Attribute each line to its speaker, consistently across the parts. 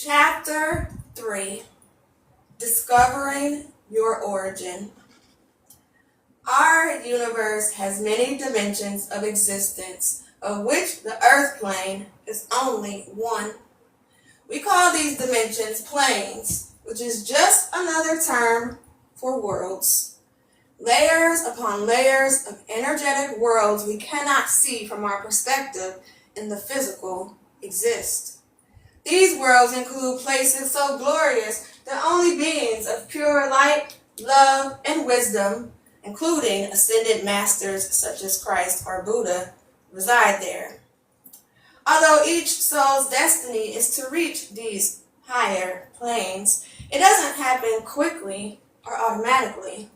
Speaker 1: Chapter 3, Discovering Your Origin. Our universe has many dimensions of existence, of which the Earth plane is only one. We call these dimensions planes, which is just another term for worlds. Layers upon layers of energetic worlds we cannot see from our perspective in the physical exist. These worlds include places so glorious that only beings of pure light, love, and wisdom, including ascended masters such as Christ or Buddha, reside there. Although each soul's destiny is to reach these higher planes, it doesn't happen quickly or automatically.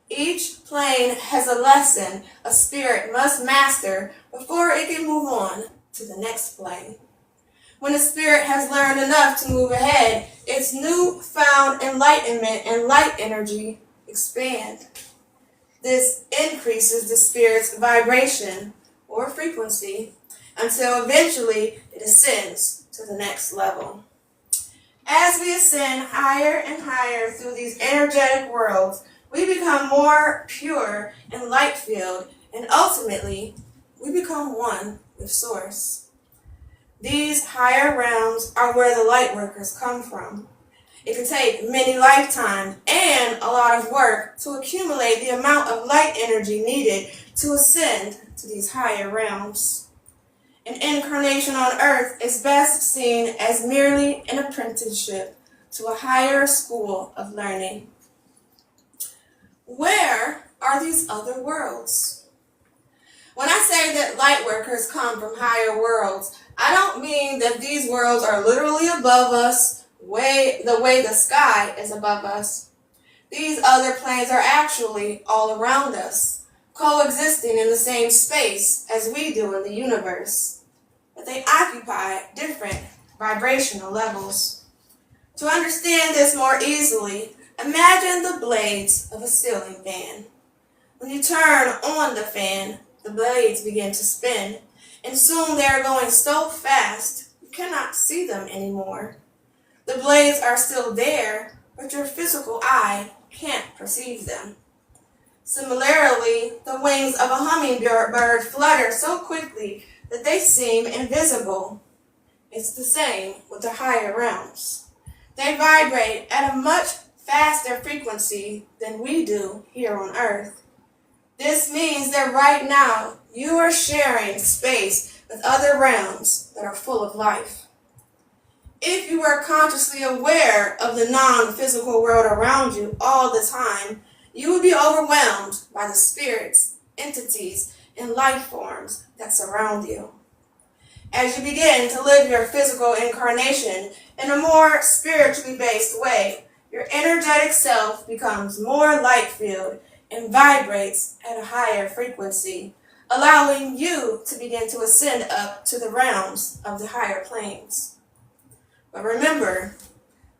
Speaker 1: Each plane has a lesson a spirit must master before it can move on to the next plane. When a spirit has learned enough to move ahead, its newfound enlightenment and light energy expand. This increases the spirit's vibration or frequency until eventually it ascends to the next level. As we ascend higher and higher through these energetic worlds, we become more pure and light-filled, and ultimately, we become one with Source. These higher realms are where the Lightworkers come from. It can take many lifetimes and a lot of work to accumulate the amount of light energy needed to ascend to these higher realms. An incarnation on Earth is best seen as merely an apprenticeship to a higher school of learning. Where are these other worlds? When I say that Lightworkers come from higher worlds, I don't mean that these worlds are literally above us, the way the sky is above us. These other planes are actually all around us, coexisting in the same space as we do in the universe. But they occupy different vibrational levels. To understand this more easily, imagine the blades of a ceiling fan. When you turn on the fan, the blades begin to spin, and soon they are going so fast you cannot see them anymore. The blades are still there, but your physical eye can't perceive them. Similarly, the wings of a hummingbird flutter so quickly that they seem invisible. It's the same with the higher realms. They vibrate at a much faster frequency than we do here on Earth. This means that right now you are sharing space with other realms that are full of life. If you are consciously aware of the non-physical world around you all the time, you will be overwhelmed by the spirits, entities, and life forms that surround you. As you begin to live your physical incarnation in a more spiritually based way, your energetic self becomes more light-filled and vibrates at a higher frequency, allowing you to begin to ascend up to the realms of the higher planes. But remember,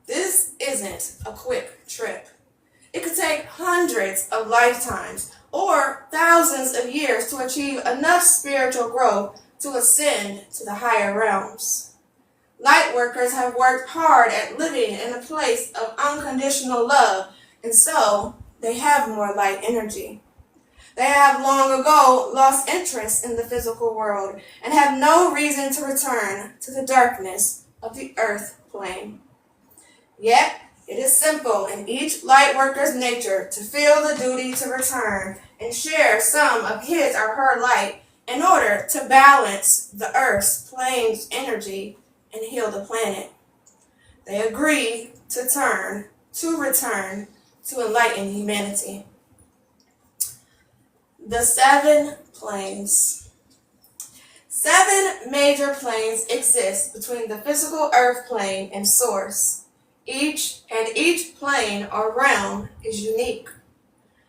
Speaker 1: this isn't a quick trip. It could take hundreds of lifetimes or thousands of years to achieve enough spiritual growth to ascend to the higher realms. Lightworkers have worked hard at living in a place of unconditional love, and so they have more light energy. They have long ago lost interest in the physical world and have no reason to return to the darkness of the Earth plane. Yet, it is simple in each Lightworker's nature to feel the duty to return and share some of his or her light in order to balance the Earth's plane's energy and heal the planet. They agree to return to enlighten humanity. The 7 planes. 7 major planes exist between the physical Earth plane and Source. Each plane or realm is unique.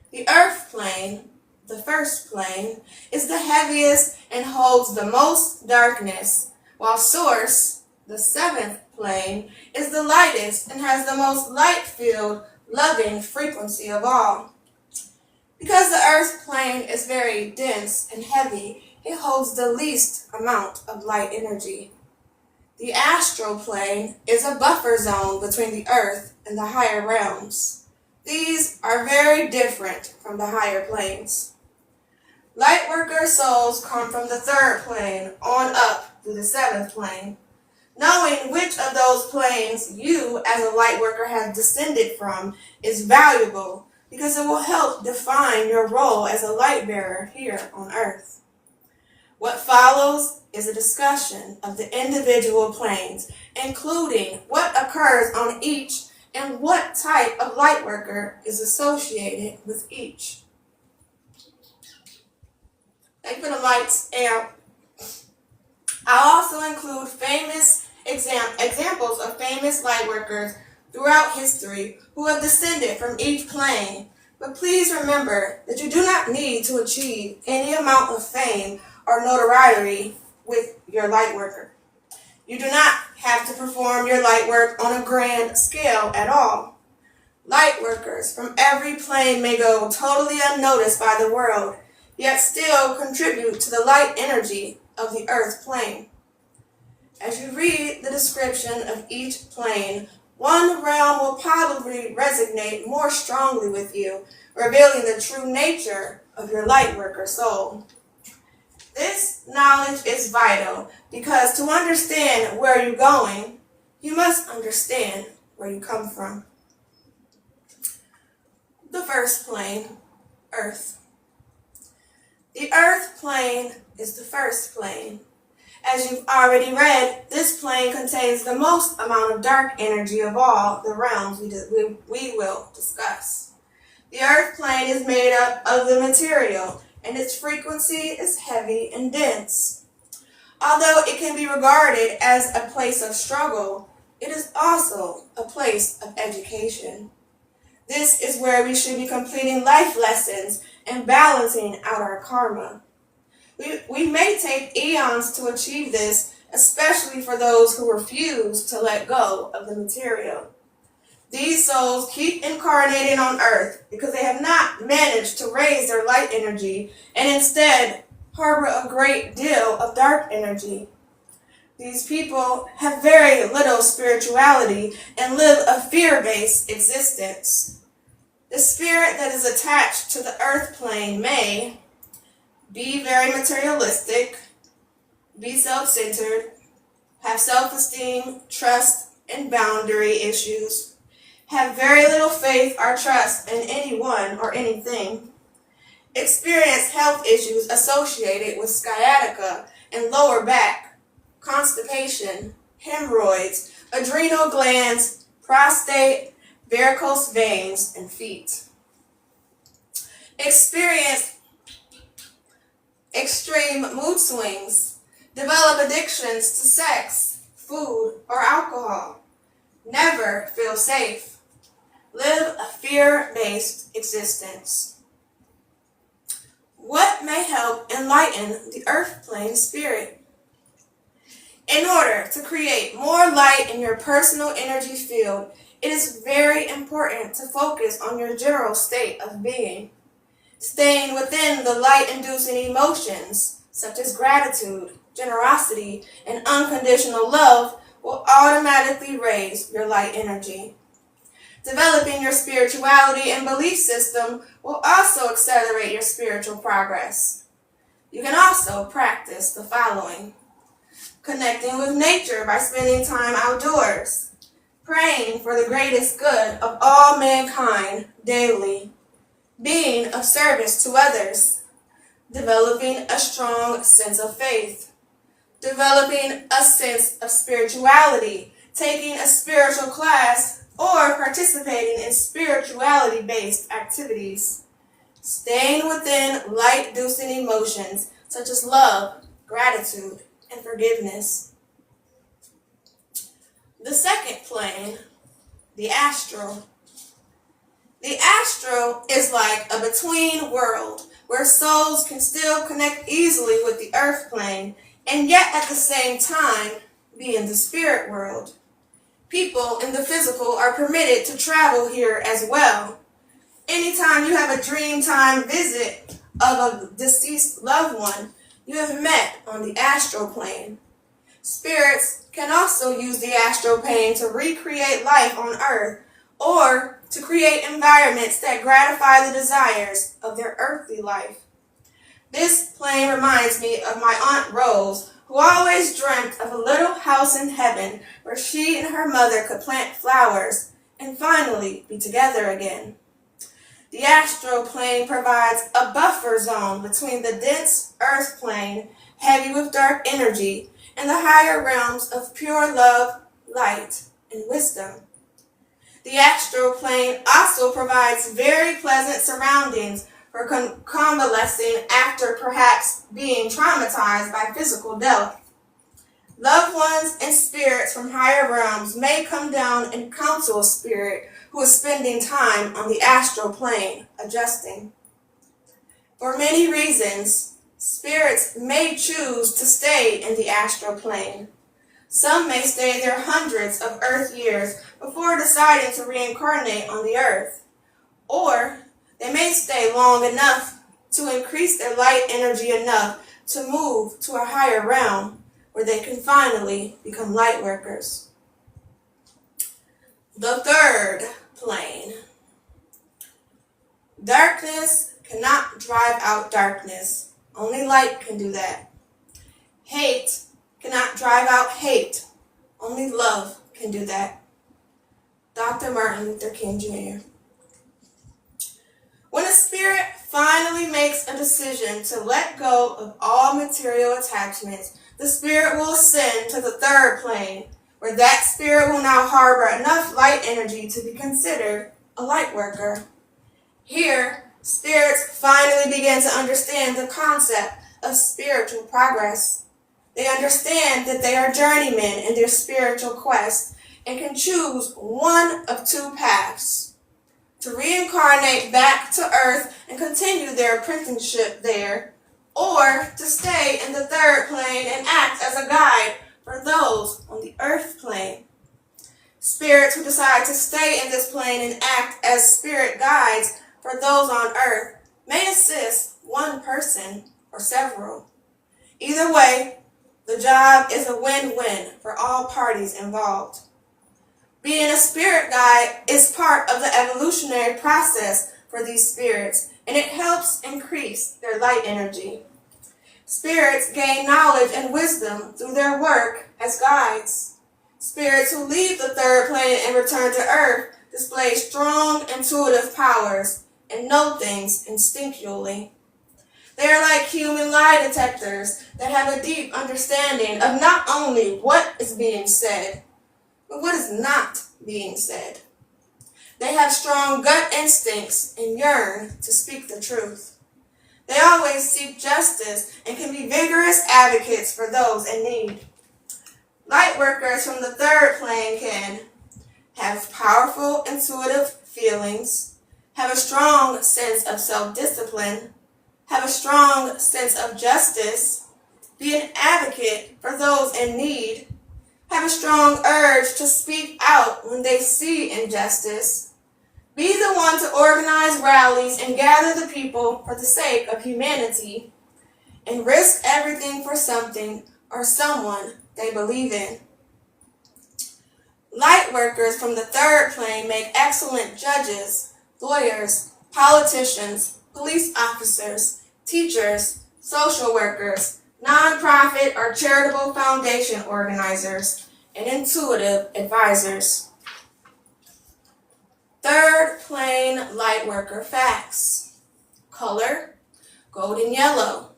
Speaker 1: The Earth plane, the first plane, is the heaviest and holds the most darkness, while Source, the 7th plane, is the lightest and has the most light-filled, loving frequency of all. Because the Earth plane is very dense and heavy, it holds the least amount of light energy. The astral plane is a buffer zone between the earth and the higher realms. These are very different from the higher planes. Lightworker souls come from the third plane on up to the seventh plane. Knowing which of those planes you as a lightworker have descended from is valuable because it will help define your role as a light bearer here on earth. What follows is a discussion of the individual planes, including what occurs on each and what type of lightworker is associated with each. Thank you for the lights out. I'll also include famous examples of famous lightworkers throughout history who have descended from each plane. But please remember that you do not need to achieve any amount of fame or notoriety with your lightworker. You do not have to perform your light work on a grand scale at all. Lightworkers from every plane may go totally unnoticed by the world, yet still contribute to the light energy of the earth plane. As you read the description of each plane, one realm will probably resonate more strongly with you, revealing the true nature of your lightworker soul. This knowledge is vital because to understand where you're going, you must understand where you come from. The first plane, Earth. The Earth plane is the first plane. As you've already read, this plane contains the most amount of dark energy of all the realms we will discuss. The Earth plane is made up of the material, and its frequency is heavy and dense. Although it can be regarded as a place of struggle, it is also a place of education. This is where we should be completing life lessons and balancing out our karma. We may take eons to achieve this, especially for those who refuse to let go of the material. These souls keep incarnating on earth because they have not managed to raise their light energy and instead harbor a great deal of dark energy. These people have very little spirituality and live a fear-based existence. The spirit that is attached to the earth plane may be very materialistic, be self-centered, have self-esteem, trust, and boundary issues, have very little faith or trust in anyone or anything, experience health issues associated with sciatica and lower back, constipation, hemorrhoids, adrenal glands, prostate, varicose veins, and feet. Experience extreme mood swings, develop addictions to sex, food, or alcohol, never feel safe, live a fear-based existence. What may help enlighten the earth plane spirit? In order to create more light in your personal energy field, it is very important to focus on your general state of being. Staying within the light-inducing emotions, such as gratitude, generosity, and unconditional love, will automatically raise your light energy. Developing your spirituality and belief system will also accelerate your spiritual progress. You can also practice the following: connecting with nature by spending time outdoors, praying for the greatest good of all mankind daily, being of service to others, developing a strong sense of faith, developing a sense of spirituality, taking a spiritual class, or participating in spirituality-based activities, staying within light-inducing emotions such as love, gratitude, and forgiveness. The second plane, the astral. The astral is like a between world where souls can still connect easily with the earth plane and yet at the same time be in the spirit world. People in the physical are permitted to travel here as well. Anytime you have a dream time visit of a deceased loved one, you have met on the astral plane. Spirits can also use the astral plane to recreate life on Earth or to create environments that gratify the desires of their earthly life. This plane reminds me of my Aunt Rose, who always dreamt of a little house in heaven where she and her mother could plant flowers and finally be together again. The astral plane provides a buffer zone between the dense earth plane, heavy with dark energy, and the higher realms of pure love, light, and wisdom. The astral plane also provides very pleasant surroundings for convalescing after perhaps being traumatized by physical death. Loved ones and spirits from higher realms may come down and counsel a spirit who is spending time on the astral plane, adjusting. For many reasons, spirits may choose to stay in the astral plane. Some may stay there hundreds of Earth years before deciding to reincarnate on the Earth. Or they may stay long enough to increase their light energy enough to move to a higher realm where they can finally become light workers. The third plane. Darkness cannot drive out darkness. Only light can do that. Hate cannot drive out hate. Only love can do that. Dr. Martin Luther King Jr. When a spirit finally makes a decision to let go of all material attachments, the spirit will ascend to the third plane, where that spirit will now harbor enough light energy to be considered a light worker. Here, spirits finally begin to understand the concept of spiritual progress. They understand that they are journeymen in their spiritual quest and can choose one of two paths: to reincarnate back to Earth and continue their apprenticeship there, or to stay in the third plane and act as a guide for those on the Earth plane. Spirits who decide to stay in this plane and act as spirit guides for those on Earth may assist one person or several. Either way, the job is a win-win for all parties involved. Being a spirit guide is part of the evolutionary process for these spirits, and it helps increase their light energy. Spirits gain knowledge and wisdom through their work as guides. Spirits who leave the third plane and return to Earth display strong intuitive powers and know things instinctually. They are like human lie detectors that have a deep understanding of not only what is being said, but what is not being said. They have strong gut instincts and yearn to speak the truth. They always seek justice and can be vigorous advocates for those in need. Light workers from the third plane can have powerful intuitive feelings, have a strong sense of self-discipline, have a strong sense of justice, be an advocate for those in need, have a strong urge to speak out when they see injustice, be the one to organize rallies and gather the people for the sake of humanity, and risk everything for something or someone they believe in. Light workers from the third plane make excellent judges, lawyers, politicians, police officers, teachers, social workers, nonprofit or charitable foundation organizers, and intuitive advisors. Third plane light worker facts. Color, golden yellow.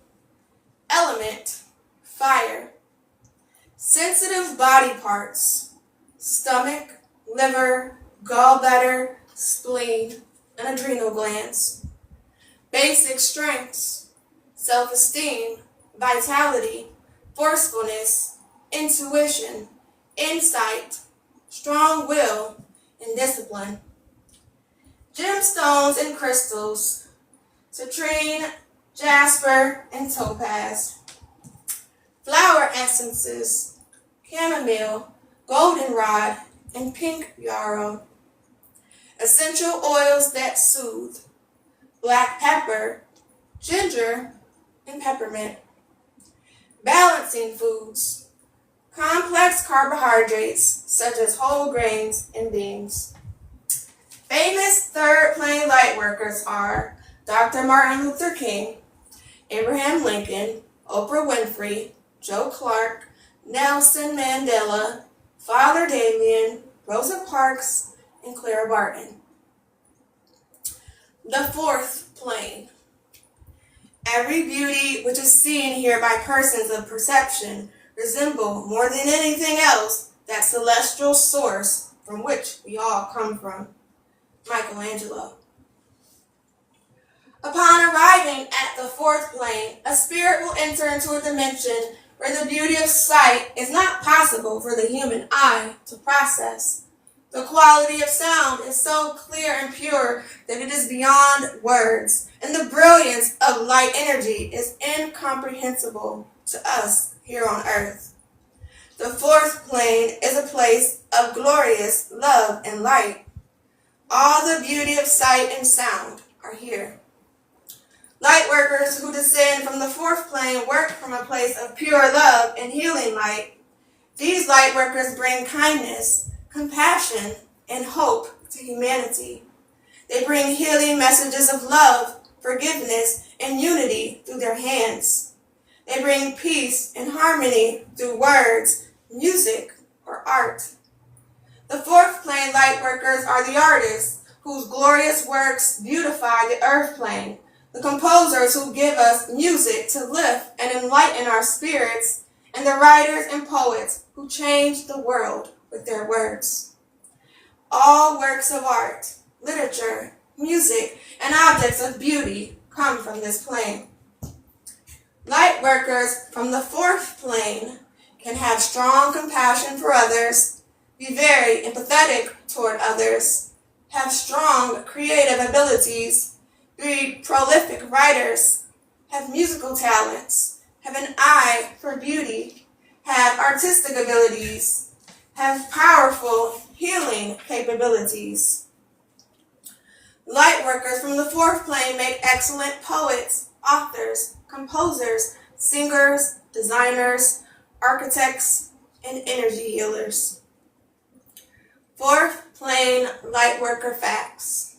Speaker 1: Element, fire. Sensitive body parts, stomach, liver, gallbladder, spleen, and adrenal glands. Basic strengths, self-esteem, vitality, forcefulness, intuition, insight, strong will, and discipline. Gemstones and crystals, citrine, jasper, and topaz. Flower essences, chamomile, goldenrod, and pink yarrow. Essential oils that soothe, black pepper, ginger, and peppermint. Balancing foods, complex carbohydrates such as whole grains and beans. Famous third plane light workers are Dr. Martin Luther King, Abraham Lincoln, Oprah Winfrey, Joe Clark, Nelson Mandela, Father Damien, Rosa Parks, and Clara Barton. The fourth plane. Every beauty which is seen here by persons of perception resemble more than anything else that celestial source from which we all come from. Michelangelo. Upon arriving at the fourth plane, a spirit will enter into a dimension where the beauty of sight is not possible for the human eye to process. The quality of sound is so clear and pure that it is beyond words, and the brilliance of light energy is incomprehensible to us here on earth. The fourth plane is a place of glorious love and light. All the beauty of sight and sound are here. Light workers who descend from the fourth plane work from a place of pure love and healing light. These light workers bring kindness, compassion, and hope to humanity. They bring healing messages of love, forgiveness, and unity through their hands. They bring peace and harmony through words, music, or art. The fourth plane light workers are the artists whose glorious works beautify the earth plane, the composers who give us music to lift and enlighten our spirits, and the writers and poets who change the world with their words. All works of art, literature, music, and objects of beauty come from this plane. Light workers from the fourth plane can have strong compassion for others, be very empathetic toward others, have strong creative abilities, be prolific writers, have musical talents, have an eye for beauty, have artistic abilities, have powerful healing capabilities. Light workers from the fourth plane make excellent poets, authors, composers, singers, designers, architects, and energy healers. Fourth plane light worker facts.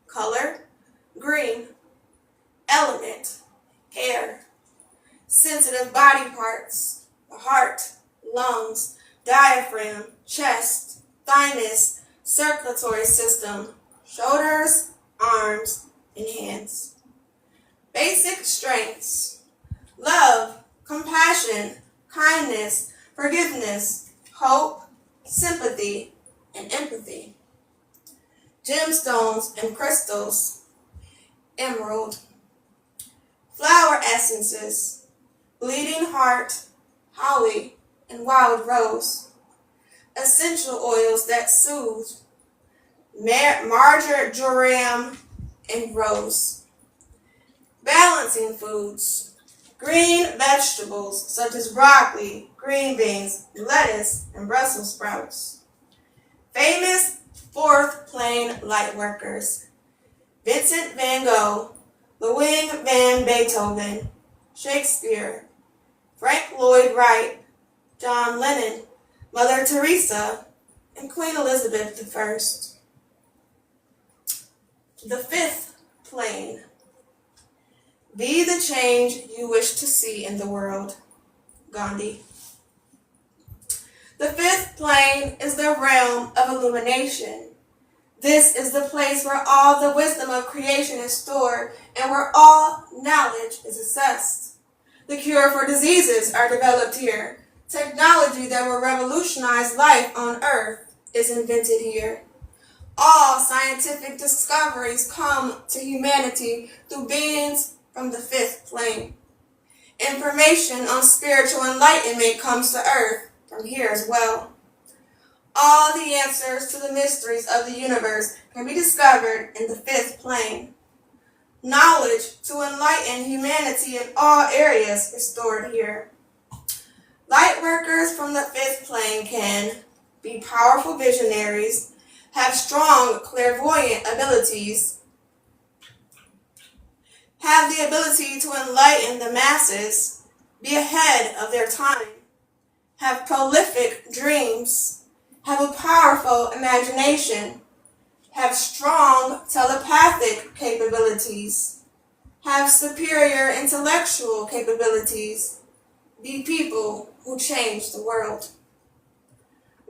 Speaker 1: Color, green. Element, air. Sensitive body parts, the heart, lungs, diaphragm, chest, thymus, circulatory system, shoulders, arms, and hands. Basic strengths: love, compassion, kindness, forgiveness, hope, sympathy, and empathy. Gemstones and crystals: emerald. Flower essences: bleeding heart, holly, and wild rose. Essential oils that soothe: marjoram and rose. Balancing foods: green vegetables such as broccoli, green beans, lettuce, and Brussels sprouts. Famous fourth plane light workers: Vincent van Gogh, Ludwig van Beethoven, Shakespeare, Frank Lloyd Wright, John Lennon, Mother Teresa, and Queen Elizabeth I. The fifth plane. Be the change you wish to see in the world. Gandhi. The fifth plane is the realm of illumination. This is the place where all the wisdom of creation is stored and where all knowledge is assessed. The cure for diseases are developed here. Technology that will revolutionize life on Earth is invented here. All scientific discoveries come to humanity through beings from the fifth plane. Information on spiritual enlightenment comes to Earth from here as well. All the answers to the mysteries of the universe can be discovered in the fifth plane. Knowledge to enlighten humanity in all areas is stored here. Light workers from the fifth plane can be powerful visionaries, have strong clairvoyant abilities, have the ability to enlighten the masses, be ahead of their time, have prolific dreams, have a powerful imagination, have strong telepathic capabilities, have superior intellectual capabilities, be people who change the world.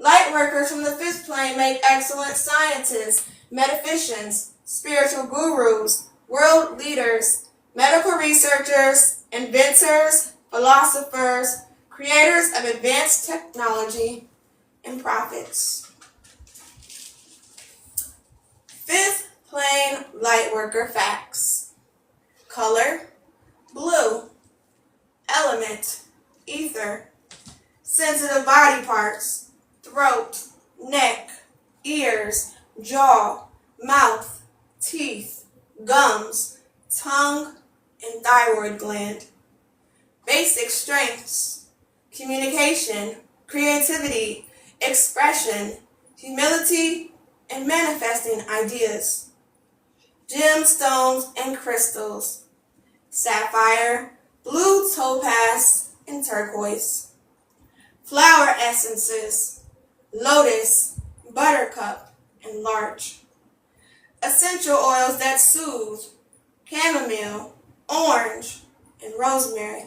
Speaker 1: Lightworkers from the fifth plane make excellent scientists, metaphysicians, spiritual gurus, world leaders, medical researchers, inventors, philosophers, creators of advanced technology, and prophets. Fifth plane Lightworker facts. Color, blue. Element, ether. Sensitive body parts, throat, neck, ears, jaw, mouth, teeth, gums, tongue, and thyroid gland. Basic strengths, communication, creativity, expression, humility, and manifesting ideas. Gemstones and crystals, sapphire, blue topaz, and turquoise. Flower essences, lotus, buttercup, and larch. Essential oils that soothe, chamomile, orange, and rosemary.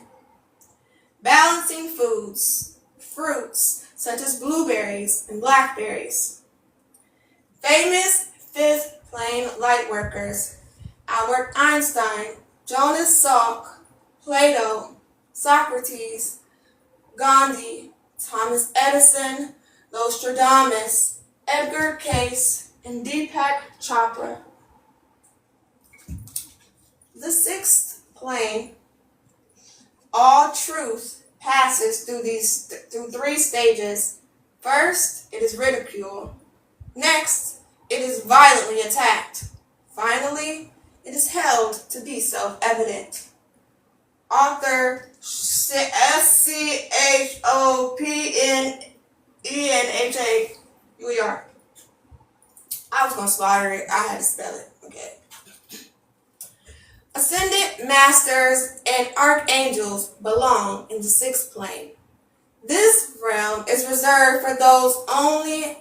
Speaker 1: Balancing foods, fruits such as blueberries and blackberries. Famous fifth plane lightworkers: Albert Einstein, Jonas Salk, Plato, Socrates, Gandhi, Thomas Edison, Nostradamus, Edgar Cayce, and Deepak Chopra. The sixth plane, all truth passes through three stages. First, it is ridicule. Next, it is violently attacked. Finally, it is held to be self-evident. Author Schoppenhauer. I was going to slaughter it. I had to spell it. Okay. Ascended masters and archangels belong in the sixth plane. This realm is reserved for those only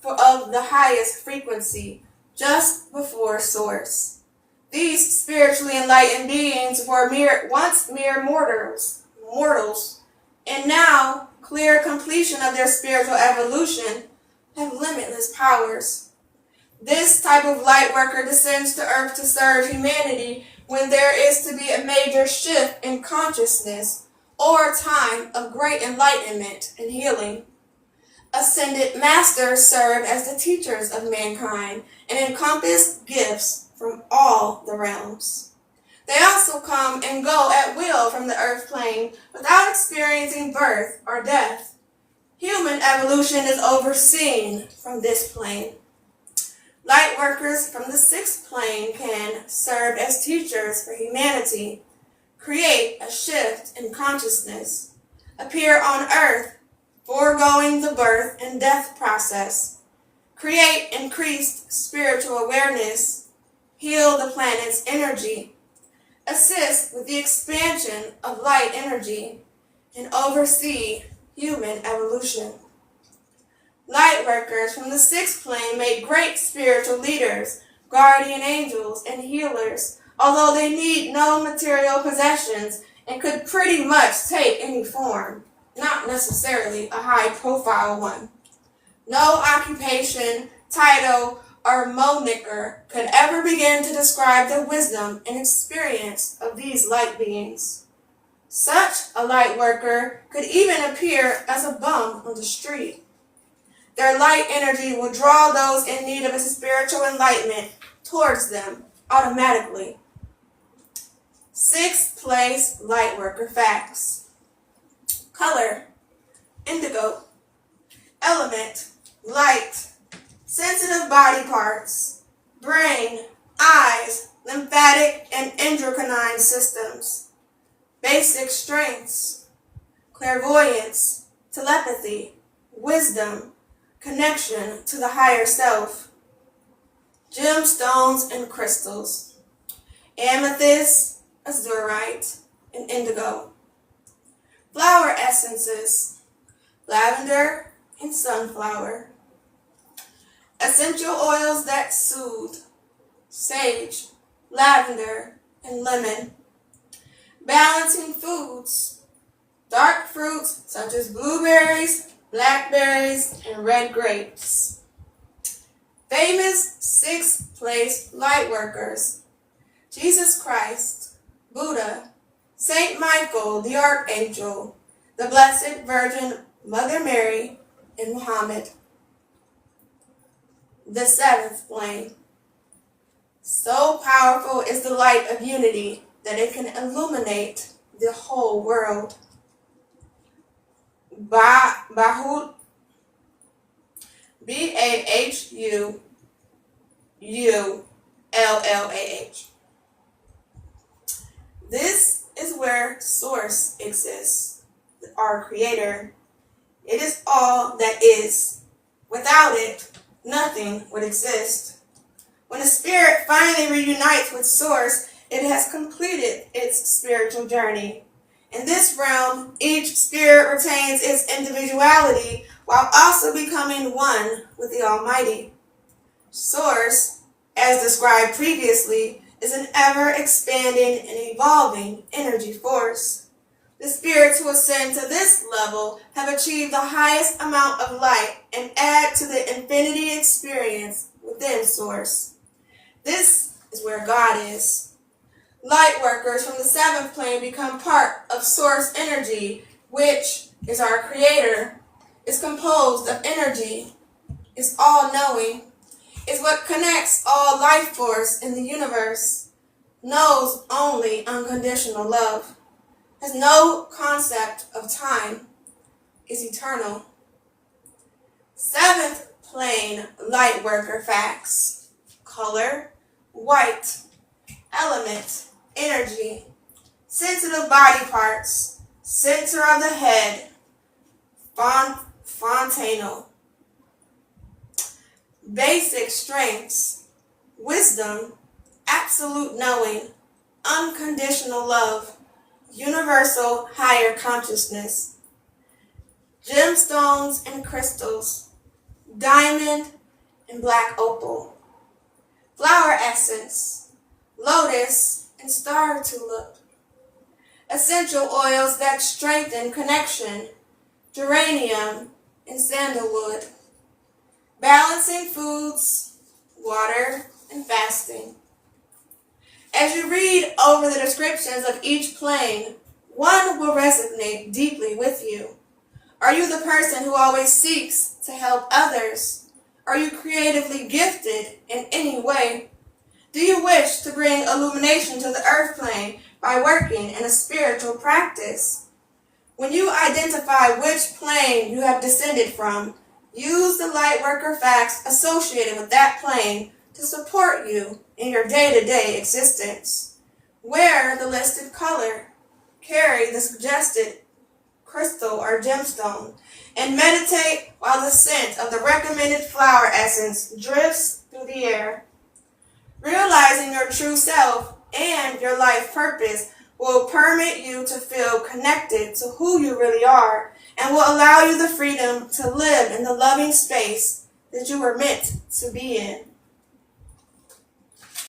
Speaker 1: of the highest frequency, just before source. These spiritually enlightened beings were once mere mortals, and now, clear completion of their spiritual evolution, have limitless powers. This type of lightworker descends to earth to serve humanity when there is to be a major shift in consciousness or a time of great enlightenment and healing. Ascended masters serve as the teachers of mankind and encompass gifts from all the realms. They also come and go at will from the earth plane without experiencing birth or death. Human evolution is overseen from this plane. Lightworkers from the sixth plane can serve as teachers for humanity, create a shift in consciousness, appear on earth, foregoing the birth and death process, create increased spiritual awareness, heal the planet's energy, assist with the expansion of light energy, and oversee human evolution. Lightworkers from the sixth plane make great spiritual leaders, guardian angels, and healers, although they need no material possessions and could pretty much take any form, not necessarily a high-profile one. No occupation, title, or moniker could ever begin to describe the wisdom and experience of these light beings. Such a light worker could even appear as a bum on the street. Their light energy will draw those in need of a spiritual enlightenment towards them automatically. Sixth place Lightworker facts. Color, indigo. Element, light. Sensitive body parts, brain, eyes, lymphatic and endocrine systems. Basic strengths, clairvoyance, telepathy, wisdom, connection to the higher self. Gemstones and crystals, amethyst, azurite, and indigo. Flower essences, lavender, and sunflower. Essential oils that soothe, sage, lavender, and lemon. Balancing foods, dark fruits such as blueberries, blackberries, and red grapes. Famous sixth place lightworkers: Jesus Christ, Buddha, Saint Michael the Archangel, the Blessed Virgin Mother Mary, and Muhammad. The seventh plane. So powerful is the light of unity that it can illuminate the whole world. Bahul, Bahullah. This is where Source exists, our Creator. It is all that is. Without it, nothing would exist. When a spirit finally reunites with Source, it has completed its spiritual journey. In this realm, each spirit retains its individuality while also becoming one with the Almighty. Source, as described previously, is an ever-expanding and evolving energy force. The spirits who ascend to this level have achieved the highest amount of light and add to the infinity experience within Source. This is where God is. Light workers from the seventh plane become part of Source energy, which is our Creator, is composed of energy, is all-knowing, is what connects all life force in the universe, knows only unconditional love, has no concept of time, is eternal. Seventh plane light worker facts: color, white, element, energy, sensitive body parts, center of the head, fontanel. Basic strengths: wisdom, absolute knowing, unconditional love, universal higher consciousness. Gemstones and crystals, diamond and black opal. Flower essence, lotus and star tulip. Essential oils that strengthen connection, geranium and sandalwood. Balancing foods, water, and fasting. As you read over the descriptions of each plane, one will resonate deeply with you. Are you the person who always seeks to help others? Are you creatively gifted in any way? Do you wish to bring illumination to the earth plane by working in a spiritual practice? When you identify which plane you have descended from, use the Lightworker facts associated with that plane to support you in your day-to-day existence. Wear the listed color, carry the suggested crystal or gemstone, and meditate while the scent of the recommended flower essence drifts through the air. Realizing your true self and your life purpose will permit you to feel connected to who you really are and will allow you the freedom to live in the loving space that you were meant to be in.